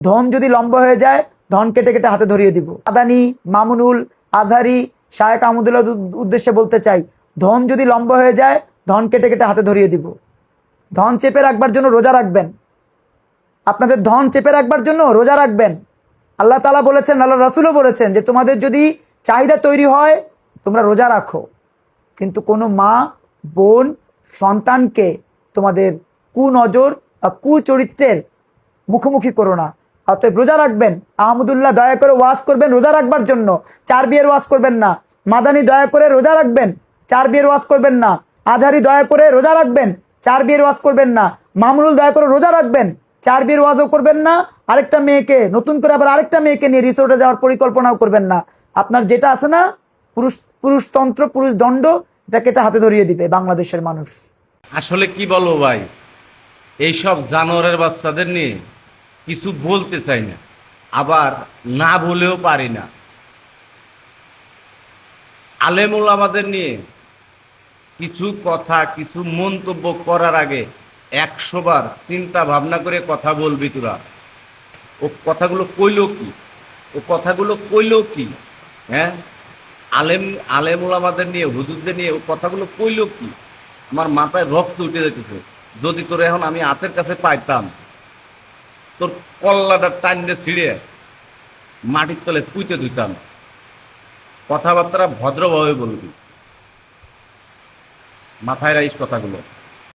ধন যদি লম্বা হয়ে যায় ধন কেটে কেটে হাতে ধরিয়ে দিব। আদানি, মামুনুল, আজহারি, শায়েখ আহমদুল্লাহ উদ্দেশ্যে বলতে চাই, ধন যদি লম্বা হয়ে যায় ধন কেটে কেটে হাতে ধরিয়ে দিব। ধন চেপে রাখবার জন্য রোজা রাখবেন, আপনাদের ধন চেপে রাখবার জন্য রোজা রাখবেন। আল্লাহ তাআলা বলেছেন, আল্লাহ রাসূলও বলেছেন যে তোমাদের যদি চাহিদা তৈরি হয় তোমরা রোজা রাখো, কিন্তু কোনো মা, বোন, সন্তানকে তোমাদের কুনজর বা কুচরিত্রের মুখোমুখি করো না। অতএব রোজা রাখবেন। আহমদুল্লাহ দয়া করে ওয়াজ করবেন রোজা রাখবার জন্য, 4 বিয়ের ওয়াজ করবেন না। মাদানী দয়া করে রোজা রাখবেন, 4 বিয়ের ওয়াজ করবেন না। আজহারি দয়া করে রোজা রাখবেন, 4 বিয়ের ওয়াজ করবেন না। মামুনুল দয়া করে রোজা রাখবেন, 4 বিয়ের ওয়াজও করবেন না। আরেকটা মেয়েকে নতুন করে আবার আরেকটা মেয়েকে নিয়ে রিসোর্টে যাওয়ার পরিকল্পনাও করবেন না। আপনার যেটা আছে না পুরুষতন্ত্র, পুরুষ দণ্ড, এটাকে এটা হাতে ধরিয়ে দিবে বাংলাদেশের মানুষ। আসলে কি বলবো ভাই, এইসব জানোয়ারের বাচ্চাদের নিয়ে কিছু বলতে চাই না, আবার না বলেও পারি না। আলেম ওলামাদের নিয়ে কিছু কথা, কিছু মন্তব্য করার আগে 100 বার চিন্তা ভাবনা করে কথা বলবি তোরা। ও কথাগুলো কইলো কি, ও কথাগুলো কইলো কি? হ্যাঁ, আলেম ওলামাদের নিয়ে, হুজুরদের নিয়ে ও কথাগুলো কইলো কি? আমার মাথায় রক্ত উঠে যেতেছে। যদি তোর এখন আমি হাতের কাছে পাইতাম, তোর কল্লাটা টাইনে ছিঁড়ে মাটির তলে পুঁতে দিতাম। কথাবার্তা ভদ্রভাবে বলবি, মাথায় রাখিস কথাগুলো।